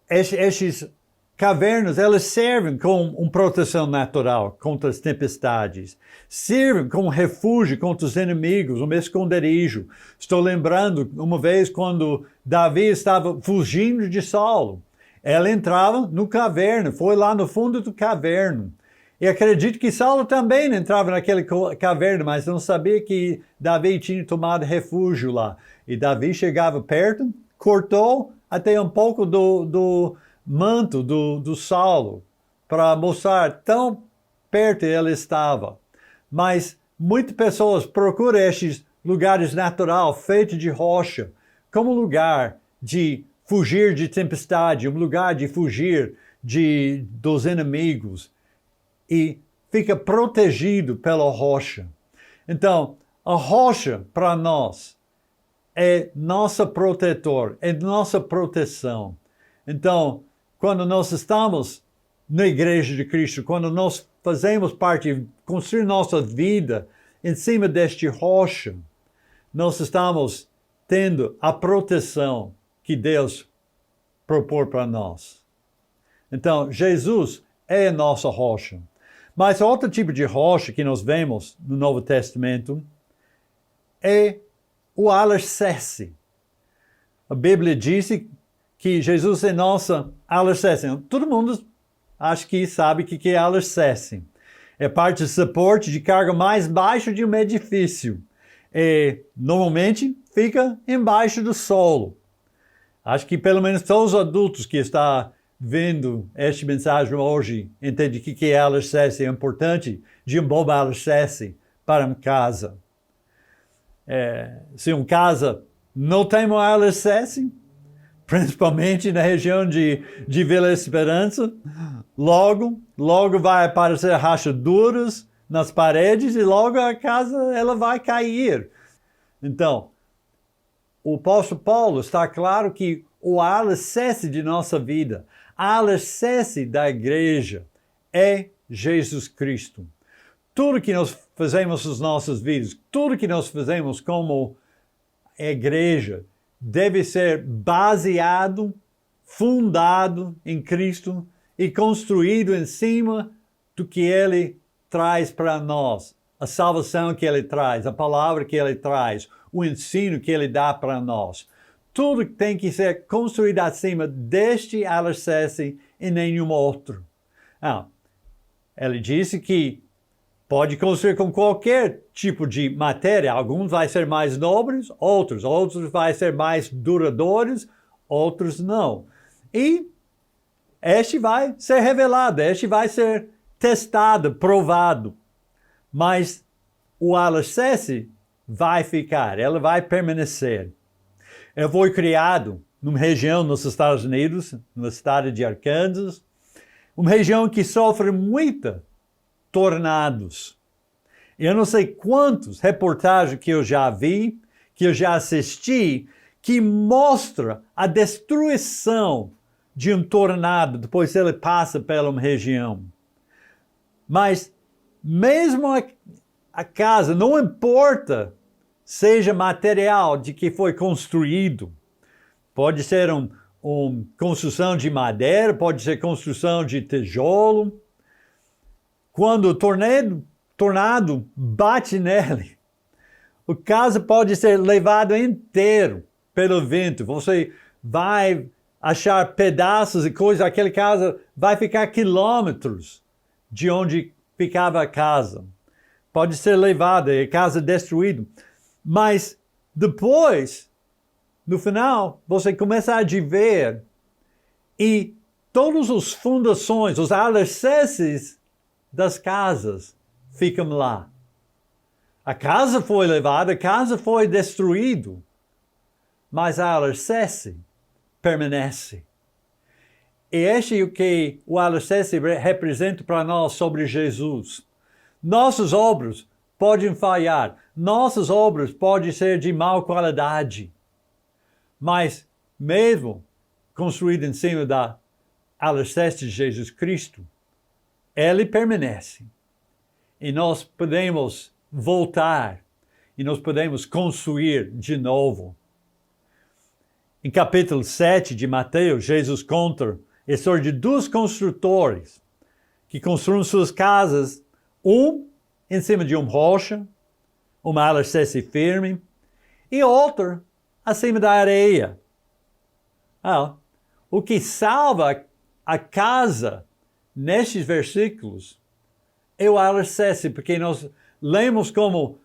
esses cavernas, elas servem como uma proteção natural contra as tempestades. Servem como refúgio contra os inimigos, um esconderijo. Estou lembrando uma vez quando Davi estava fugindo de Saulo. Ela entrava no caverna, foi lá no fundo do caverna. E acredito que Saulo também entrava naquele caverna, mas não sabia que Davi tinha tomado refúgio lá. E Davi chegava perto, cortou até um pouco do manto do Saulo, para mostrar tão perto ele estava. Mas muitas pessoas procuram estes lugares naturais, feitos de rocha, como lugar de fugir de tempestade, um lugar de fugir dos inimigos. E fica protegido pela rocha. Então, a rocha para nós é nosso protetor, é nossa proteção. Então, quando nós estamos na Igreja de Cristo, quando nós fazemos parte, construir nossa vida em cima deste rocha, nós estamos tendo a proteção que Deus propõe para nós. Então, Jesus é a nossa rocha. Mas outro tipo de rocha que nós vemos no Novo Testamento é o alicerce. A Bíblia diz que Jesus é nossa alicerce. Todo mundo acho que sabe o que é alicerce. É parte do suporte de carga mais baixo de um edifício. Normalmente fica embaixo do solo. Acho que pelo menos todos os adultos que estão vendo esta mensagem hoje entendem que é alicerce, é importante de um bom alicerce para uma casa. Se uma casa não tem um alicerce, principalmente na região de Vila Esperança, logo vai aparecer rachaduras nas paredes e logo a casa ela vai cair. Então, o apóstolo Paulo está claro que o alicerce de nossa vida, a alicerce da igreja é Jesus Cristo. Tudo que nós fazemos nas nossas vidas, tudo que nós fazemos como igreja, deve ser baseado, fundado em Cristo e construído em cima do que Ele traz para nós. A salvação que Ele traz, a palavra que Ele traz, o ensino que Ele dá para nós. Tudo tem que ser construído acima deste alicerce e nenhum outro. Ele disse que pode construir com qualquer tipo de matéria. Alguns vai ser mais nobres, outros vai ser mais duradouros, outros não. E este vai ser revelado, este vai ser testado, provado. Mas o alicerce vai ficar, ela vai permanecer. Eu fui criado numa região nos Estados Unidos, no estado de Arkansas, uma região que sofre muita tornados. Eu não sei quantas reportagens que eu já vi, que eu já assisti, que mostra a destruição de um tornado depois que ele passa pela uma região. Mas mesmo a casa, não importa seja material de que foi construído, pode ser uma construção de madeira, pode ser construção de tijolo. Quando o tornado bate nele, a casa pode ser levado inteiro pelo vento. Você vai achar pedaços e coisas, aquela casa vai ficar quilômetros de onde ficava a casa. Pode ser levada, a casa destruída. Mas depois, no final, você começa a ver e todas as fundações, os alicerces das casas ficam lá. A casa foi levada, a casa foi destruída, mas a alicerce permanece. E este é o que o alicerce representa para nós sobre Jesus. Nossas obras podem falhar, nossas obras podem ser de má qualidade, mas mesmo construído em cima da alicerce de Jesus Cristo, ele permanece. E nós podemos voltar e nós podemos construir de novo. Em capítulo 7 de Mateus, Jesus conta a história de 2 construtores que construíram suas casas, um em cima de uma rocha, uma alicerce firme, e outro acima da areia. O que salva a casa nestes versículos é o alicerce, porque nós lemos como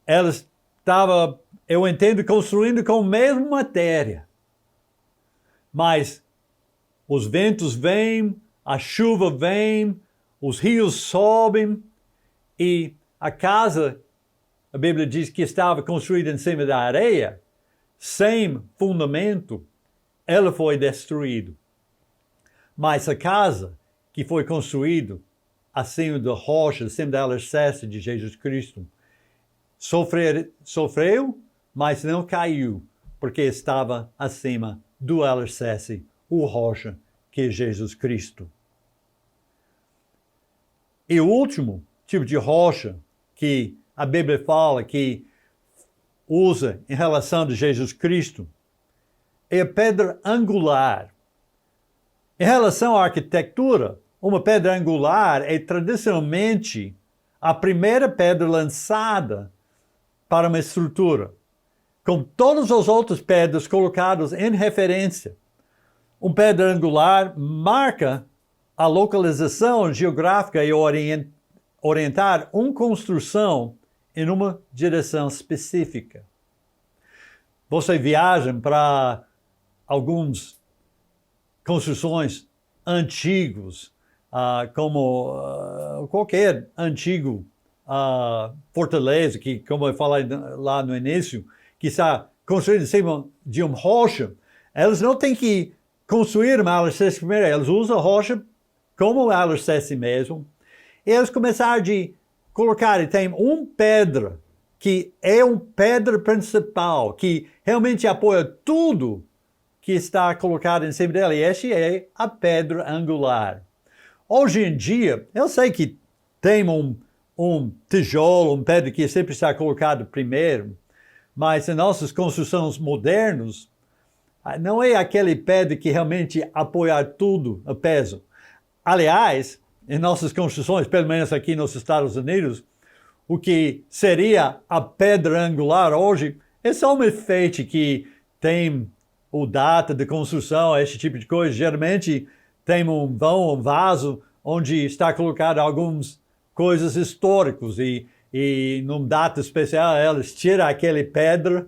elas estavam, eu entendo, construindo com a mesma matéria. Mas os ventos vêm, a chuva vem, os rios sobem, e a casa, a Bíblia diz que estava construída em cima da areia, sem fundamento, ela foi destruída. Mas a casa que foi construída acima da rocha, acima da alicerce de Jesus Cristo, sofreu, mas não caiu, porque estava acima do alicerce, o rocha, que é Jesus Cristo. E o último tipo de rocha que a Bíblia fala que usa em relação a Jesus Cristo é a pedra angular. Em relação à arquitetura, uma pedra angular é tradicionalmente a primeira pedra lançada para uma estrutura, com todas as outras pedras colocadas em referência. Uma pedra angular marca a localização geográfica e orientar uma construção em uma direção específica. Você viaja para algumas construções antigos, como qualquer antigo fortaleza, que, como eu falei lá no início, que está construída em cima de uma rocha, elas não têm que construir uma alicerce primeiro, elas usam a rocha como alicerce mesmo, e eles começaram a colocar, e tem uma pedra, que é uma pedra principal, que realmente apoia tudo que está colocado em cima dela, e essa é a pedra angular. Hoje em dia, eu sei que tem um tijolo, uma pedra que sempre está colocado primeiro, mas em nossas construções modernas, não é aquele pedra que realmente apoia tudo a peso. Aliás, em nossas construções, pelo menos aqui nos Estados Unidos, o que seria a pedra angular hoje é só um efeito que tem o data de construção, esse tipo de coisa. Geralmente tem um vaso onde está colocado algumas coisas históricas e num data especial eles tiram aquele pedra,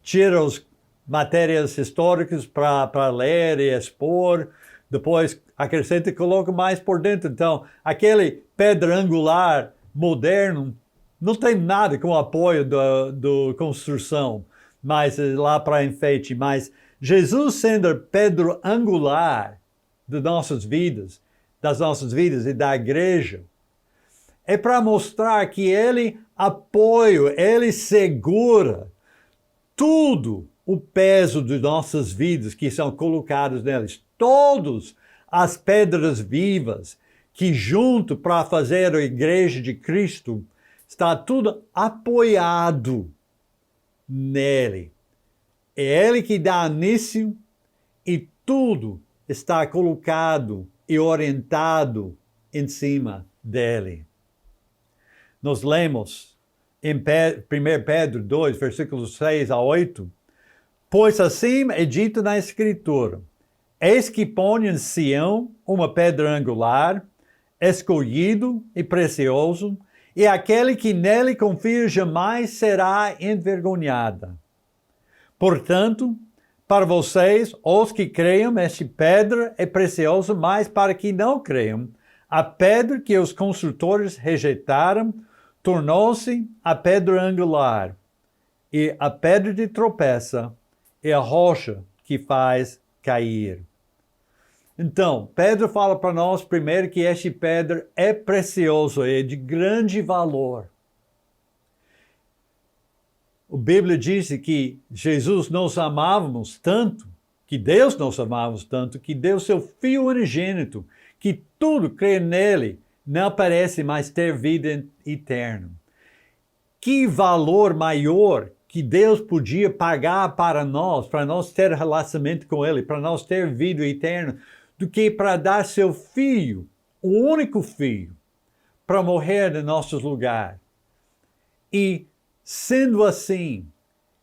tiram as matérias históricas para ler e expor, depois acrescenta e coloca mais por dentro. Então, aquele pedra angular moderno não tem nada com o apoio da construção, mas lá para enfeite. Mas Jesus sendo a pedra angular das nossas vidas e da igreja, é para mostrar que ele apoia, ele segura tudo o peso de nossas vidas que são colocados neles. Todas as pedras vivas que junto para fazer a igreja de Cristo, está tudo apoiado nele. É ele que dá início e tudo está colocado e orientado em cima dele. Nós lemos em 1 Pedro 2, versículos 6 a 8, pois assim é dito na Escritura, eis que põe em Sião uma pedra angular, escolhido e precioso, e aquele que nele confia jamais será envergonhada. Portanto, para vocês, os que creiam, esta pedra é preciosa, mas para que não creiam, a pedra que os construtores rejeitaram tornou-se a pedra angular, e a pedra de tropeça é a rocha que faz cair. Então, Pedro fala para nós primeiro que este pedra é precioso, é de grande valor. A Bíblia diz que Jesus nos amávamos tanto, que Deus nos amávamos tanto, que deu seu Filho unigênito, que tudo crê nele não parece mais ter vida eterna. Que valor maior que Deus podia pagar para nós ter relacionamento com ele, para nós ter vida eterna, do que para dar seu Filho, o único Filho, para morrer em nossos lugares. E, sendo assim,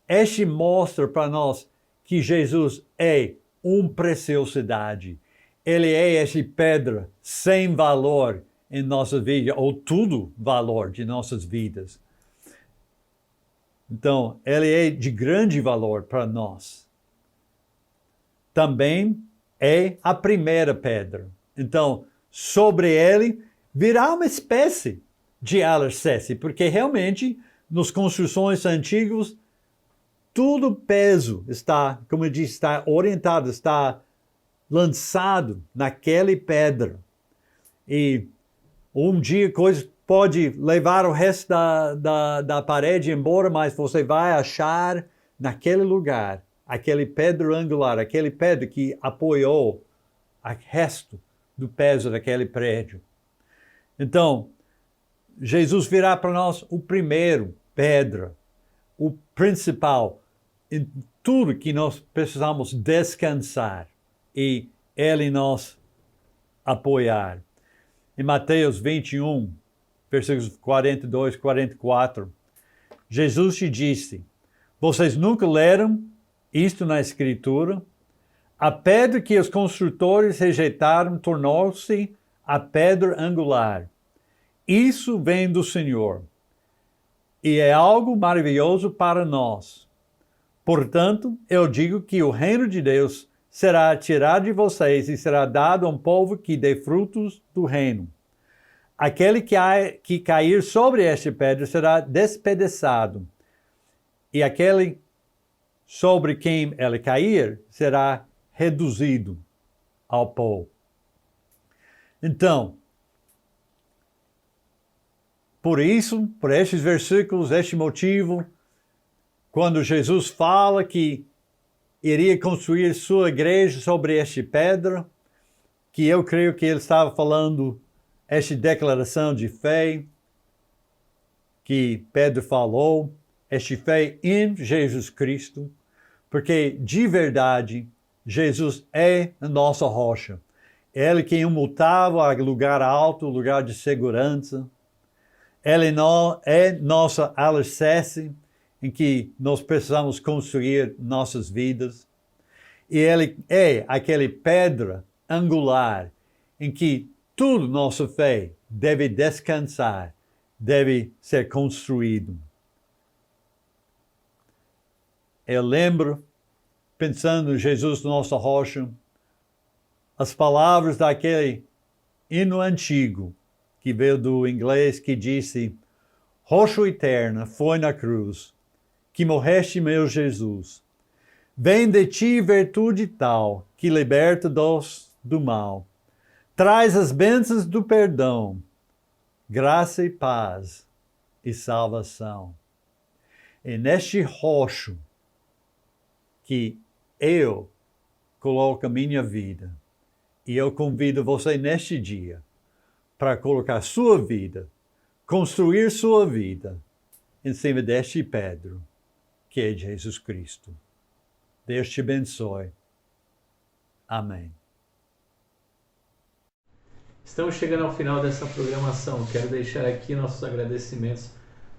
este mostra para nós que Jesus é uma preciosidade. Ele é essa pedra sem valor em nossa vida, ou tudo valor de nossas vidas. Então, ele é de grande valor para nós. Também é a primeira pedra. Então, sobre ele virá uma espécie de alicerce, porque realmente, nas construções antigas, todo peso está, como eu disse, está orientado, está lançado naquela pedra. E um dia coisa pode levar o resto da parede embora, mas você vai achar naquele lugar aquele pedra angular, aquele pedra que apoiou o resto do peso daquele prédio. Então, Jesus virá para nós o primeiro pedra, o principal, em tudo que nós precisamos descansar e ele nos apoiar. Em Mateus 21, versículos 42 e 44, Jesus te disse: vocês nunca leram isto na Escritura? A pedra que os construtores rejeitaram tornou-se a pedra angular. Isso vem do Senhor e é algo maravilhoso para nós. Portanto, eu digo que o reino de Deus será tirado de vocês e será dado a um povo que dê frutos do reino. Aquele que cair sobre esta pedra será despedaçado, e aquele sobre quem ela cair será reduzido ao pó. Então, por isso, por estes versículos, este motivo, quando Jesus fala que iria construir sua igreja sobre esta pedra, que eu creio que ele estava falando esta declaração de fé que Pedro falou, esta fé em Jesus Cristo, porque de verdade Jesus é a nossa rocha. Ele que imutava a lugar alto, lugar de segurança. Ele não é nossa alicerce em que nós precisamos construir nossas vidas. E ele é aquela pedra angular em que tudo nossa fé deve descansar, deve ser construído. Eu lembro, pensando em Jesus, nossa rocha, as palavras daquele hino antigo, que veio do inglês, que disse: rocha eterna foi na cruz, que morreste, meu Jesus. Vem de ti virtude tal, que liberta-nos do mal. Traz as bênçãos do perdão, graça e paz e salvação. E neste rocho que eu coloco a minha vida, e eu convido você neste dia para colocar sua vida, construir sua vida em cima deste pedro, que é Jesus Cristo. Deus te abençoe. Amém. Estamos chegando ao final dessa programação. Quero deixar aqui nossos agradecimentos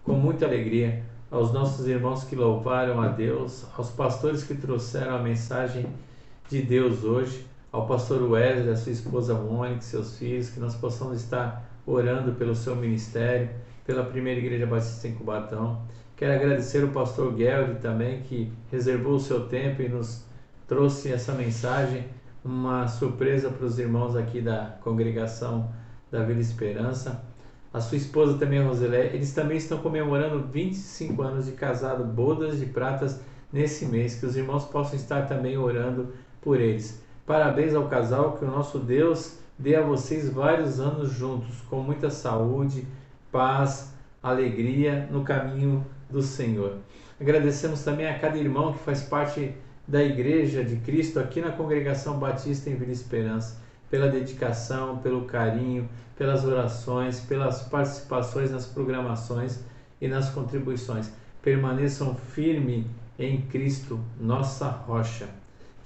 com muita alegria aos nossos irmãos que louvaram a Deus, aos pastores que trouxeram a mensagem de Deus hoje, ao pastor Wesley, a sua esposa Mônica, seus filhos, que nós possamos estar orando pelo seu ministério, pela Primeira Igreja Batista em Cubatão. Quero agradecer o pastor Gueldi também, que reservou o seu tempo e nos trouxe essa mensagem, uma surpresa para os irmãos aqui da congregação da Vila Esperança. A sua esposa também, Roselé, eles também estão comemorando 25 anos de casado, bodas de pratas nesse mês, que os irmãos possam estar também orando por eles. Parabéns ao casal, que o nosso Deus dê a vocês vários anos juntos, com muita saúde, paz, alegria no caminho do Senhor. Agradecemos também a cada irmão que faz parte da Igreja de Cristo aqui na Congregação Batista em Vila Esperança, pela dedicação, pelo carinho, pelas orações, pelas participações nas programações e nas contribuições. Permaneçam firmes em Cristo, nossa rocha.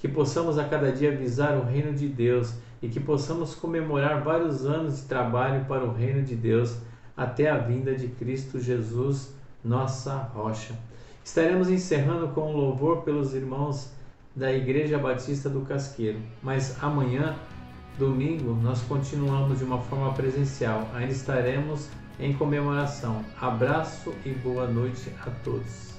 Que possamos a cada dia visar o reino de Deus e que possamos comemorar vários anos de trabalho para o reino de Deus até a vinda de Cristo Jesus, nossa rocha. Estaremos encerrando com um louvor pelos irmãos da Igreja Batista do Casqueiro, mas amanhã, domingo, nós continuamos de uma forma presencial. Ainda estaremos em comemoração. Abraço e boa noite a todos.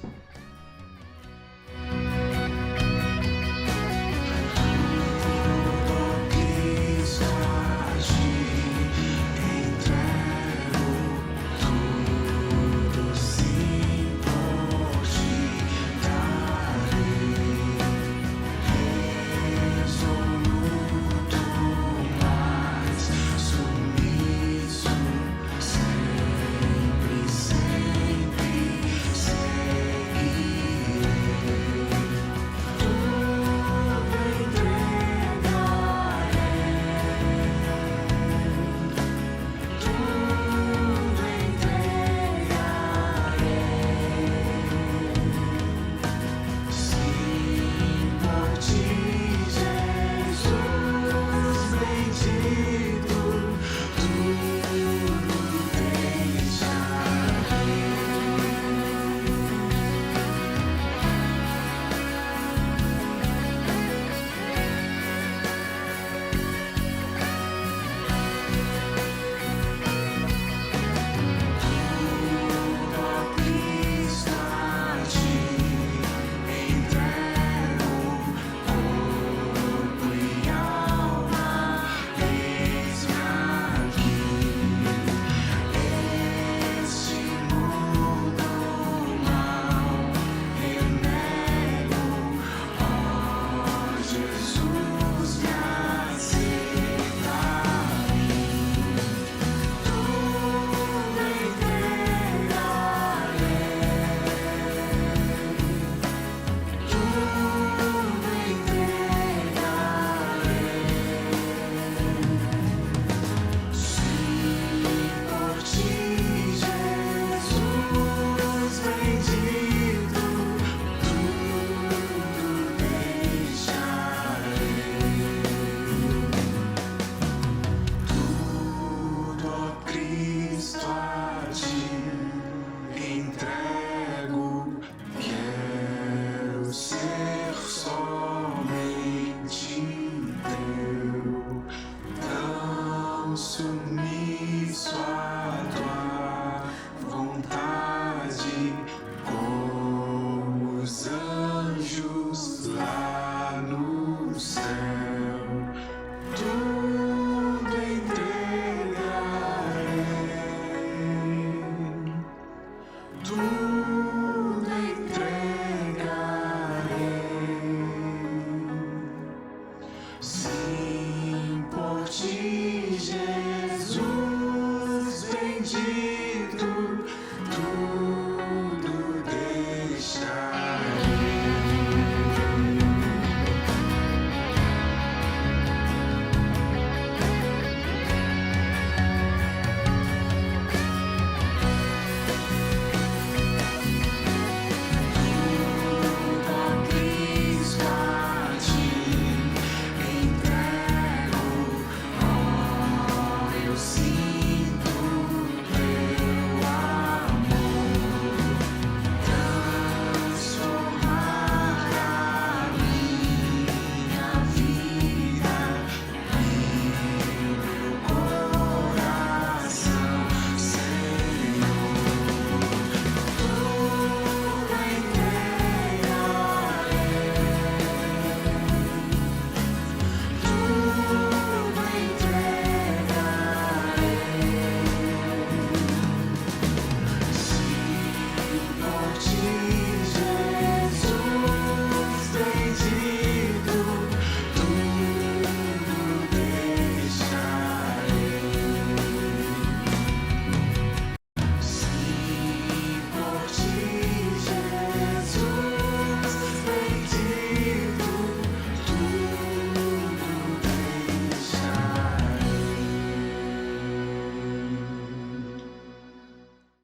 Jesus bendito, tu